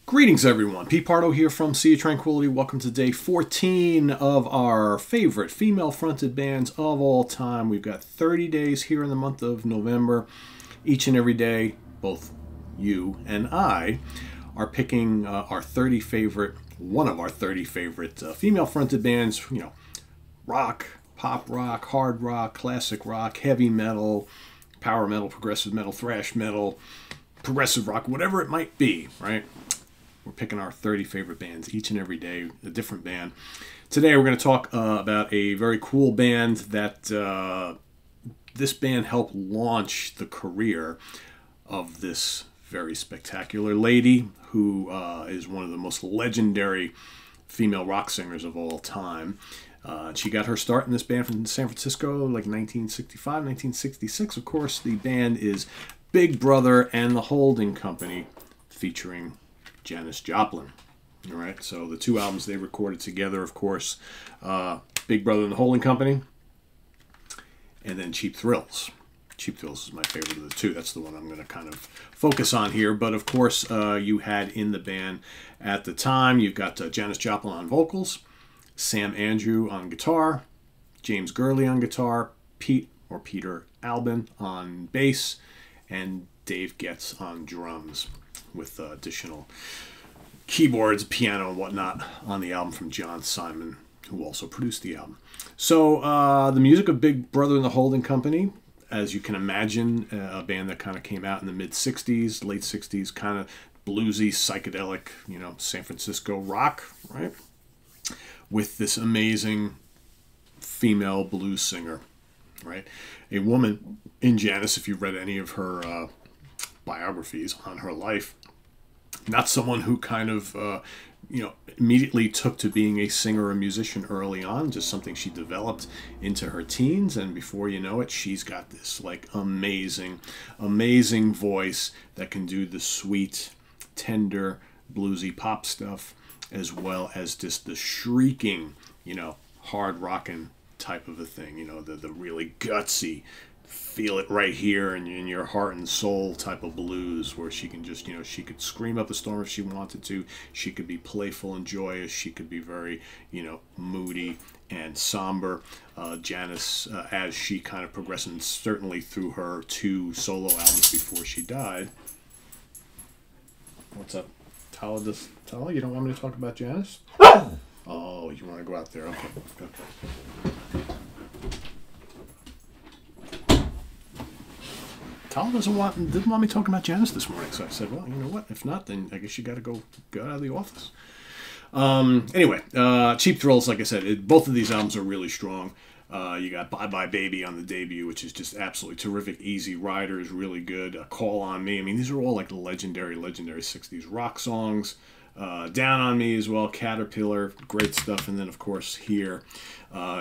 Greetings, everyone. Pete Pardo here from Sea of Tranquility. Welcome to day 14 of our favorite female-fronted bands of all time. We've got 30 days here in the month of November. Each and every day, both you and I are picking one of our 30 favorite female-fronted bands. You know, rock, pop rock, hard rock, classic rock, heavy metal, power metal, progressive metal, thrash metal, progressive rock, whatever it might be, right? We're picking our 30 favorite bands each and every day, a different band. Today we're going to talk about a very cool band that this band helped launch the career of this very spectacular lady who is one of the most legendary female rock singers of all time. She got her start in this band from San Francisco like 1965, 1966. Of course, the band is Big Brother and the Holding Company, featuring Janis Joplin. All right, so the two albums they recorded together, of course, Big Brother and the Holding Company, and then Cheap Thrills. Cheap Thrills is my favorite of the two. That's the one I'm going to kind of focus on here. But of course, you had in the band at the time, you've got Janis Joplin on vocals, Sam Andrew on guitar, James Gurley on guitar, Peter Albin on bass, and Dave Getz on drums, with additional keyboards, piano, and whatnot on the album from John Simon, who also produced the album. So the music of Big Brother and the Holding Company, as you can imagine, a band that kind of came out in the mid-'60s, late 60s, kind of bluesy, psychedelic, you know, San Francisco rock, right? With this amazing female blues singer, right? A woman in Janis, if you've read any of her biographies on her life, not someone who kind of immediately took to being a singer or a musician early on, just something she developed into her teens, and before you know it, she's got this like amazing voice that can do the sweet, tender, bluesy pop stuff, as well as just the shrieking, hard rocking type of a thing, the really gutsy, feel it right here in your heart and soul type of blues, where she can just, she could scream up a storm if she wanted to. She could be playful and joyous. She could be very, moody and somber. Janis, as she kind of progressed, and certainly through her two solo albums before she died. What's up? Tala, you don't want me to talk about Janis? Oh, you want to go out there? Okay. Tala didn't want me talking about Janis this morning, so I said, well, you know what? If not, then I guess you got to go out of the office. Anyway, Cheap Thrills, like I said, both of these albums are really strong. You got Bye Bye Baby on the debut, which is just absolutely terrific. Easy Rider is really good. Call on Me. I mean, these are all like legendary 60s rock songs. Down on Me as well, Caterpillar, great stuff. And then, of course, here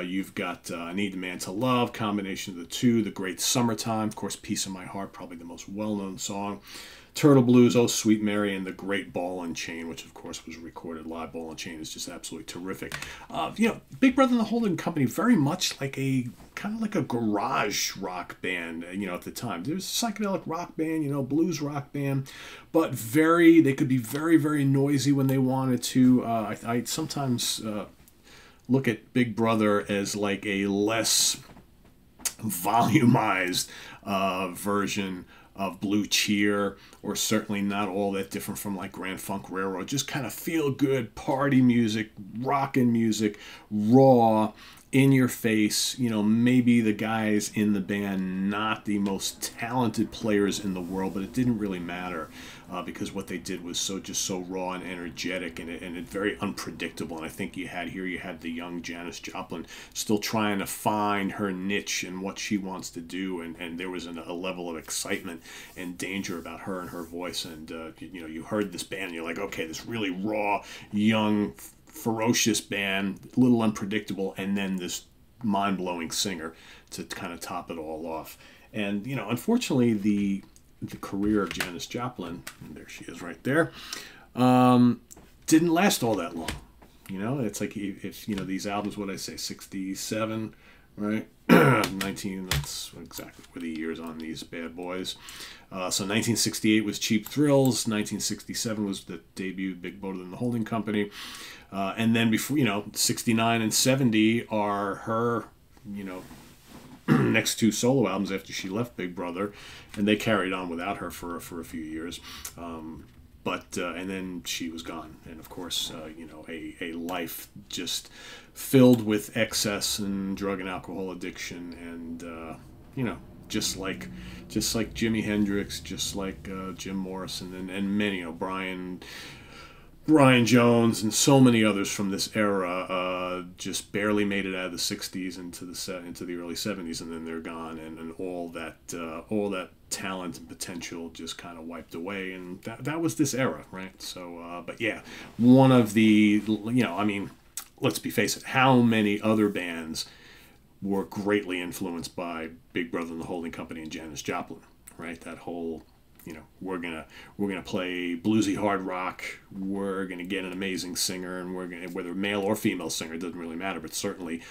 you've got I Need the Man to Love, combination of the two, The Great Summertime, of course, Piece of My Heart, probably the most well-known song, Turtle Blues, Oh Sweet Mary, and The Great Ball and Chain, which, of course, was recorded live. Ball and Chain is just absolutely terrific. Big Brother and the Holding Company, very much like a garage rock band, at the time. There was a psychedelic rock band, blues rock band, but they could be very, very noisy when they wanted to. I sometimes look at Big Brother as like a less volumized version of Blue Cheer, or certainly not all that different from like Grand Funk Railroad. Just kind of feel good party music, rockin' music, raw, in your face. Maybe the guys in the band not the most talented players in the world, but it didn't really matter because what they did was just so raw and energetic, and it very unpredictable. And I think you had the young Janis Joplin still trying to find her niche and what she wants to do, and there was a level of excitement and danger about her and her voice. And you heard this band and you're like, okay, this really raw, young, ferocious band, a little unpredictable, and then this mind-blowing singer to kind of top it all off. And unfortunately, the career of Janis Joplin, and there she is right there, didn't last all that long. It's like if these albums, what I say, 67, right? 19, that's exactly where the years on these bad boys. So 1968 was Cheap Thrills. 1967 was the debut Big Brother and the Holding Company. And then before, 69 and 70 are her, next two solo albums after she left Big Brother, and they carried on without her for a few years. And then she was gone, and of course, a life just filled with excess and drug and alcohol addiction, and just like Jimi Hendrix, just like Jim Morrison, and many, Brian Jones, and so many others from this era just barely made it out of the '60s into the early '70s, and then they're gone, and all that talent and potential just kind of wiped away, and that was this era, right? So, but yeah, one of the, let's face it, how many other bands were greatly influenced by Big Brother and the Holding Company and Janis Joplin, right? That whole, we're gonna play bluesy hard rock. We're gonna get an amazing singer, and we're gonna, whether male or female singer, it doesn't really matter, but certainly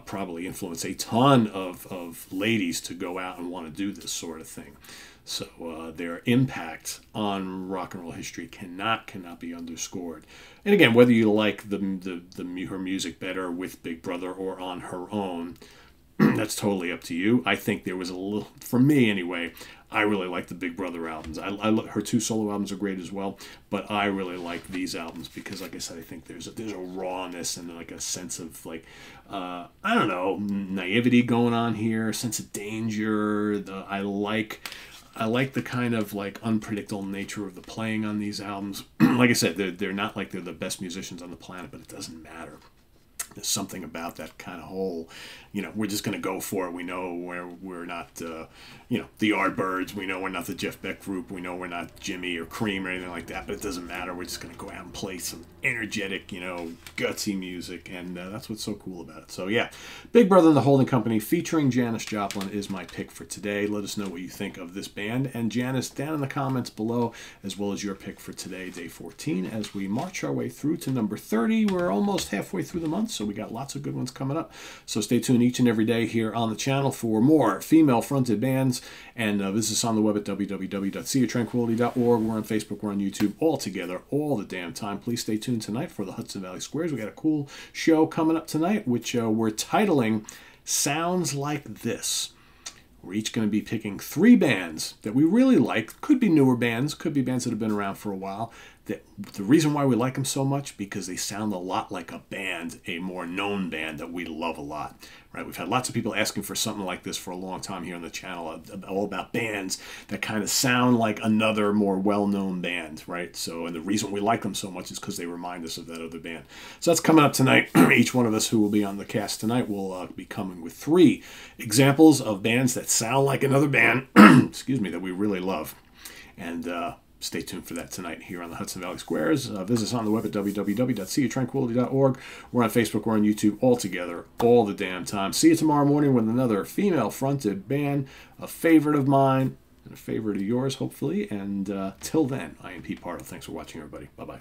probably influence a ton of ladies to go out and want to do this sort of thing. So their impact on rock and roll history cannot be underscored. And again, whether you like her music better with Big Brother or on her own, that's totally up to you. I think there was a little, for me anyway, I really like the Big Brother albums. Her two solo albums are great as well, but I really like these albums because, like I said, I think there's a rawness and like a sense of I don't know, naivety going on here, sense of danger. I like the kind of like unpredictable nature of the playing on these albums. Like I said, they're not like they're the best musicians on the planet, but it doesn't matter. There's something about that kind of whole, we're just going to go for it. We know we're not, the Yardbirds. We know we're not the Jeff Beck Group. We know we're not Jimmy or Cream or anything like that, but it doesn't matter. We're just going to go out and play some energetic, gutsy music, and that's what's so cool about it. So yeah, Big Brother and the Holding Company featuring Janis Joplin is my pick for today. Let us know what you think of this band and Janis down in the comments below, as well as your pick for today, day 14, as we march our way through to number 30. We're almost halfway through the month, so we got lots of good ones coming up. So stay tuned each and every day here on the channel for more female-fronted bands, and visit us on the web at www.seaoftranquility.org. We're on Facebook, we're on YouTube, all together, all the damn time. Please stay tuned tonight for the Hudson Valley Squares. We got a cool show coming up tonight, which we're titling Sounds Like This. We're each going to be picking 3 bands that we really like. Could be newer bands, could be bands that have been around for a while. The reason why we like them so much, because they sound a lot like a band, a more known band that we love a lot, right? We've had lots of people asking for something like this for a long time here on the channel, all about bands that kind of sound like another more well-known band, right? So, and the reason we like them so much is because they remind us of that other band. So that's coming up tonight. Each one of us who will be on the cast tonight will be coming with 3 examples of bands that sound like another band, excuse me, that we really love. And stay tuned for that tonight here on the Hudson Valley Squares. Visit us on the web at www.seaoftranquility.org. We're on Facebook, we're on YouTube, all together, all the damn time. See you tomorrow morning with another female-fronted band, a favorite of mine, and a favorite of yours, hopefully. And till then, I am Pete Pardo. Thanks for watching, everybody. Bye-bye.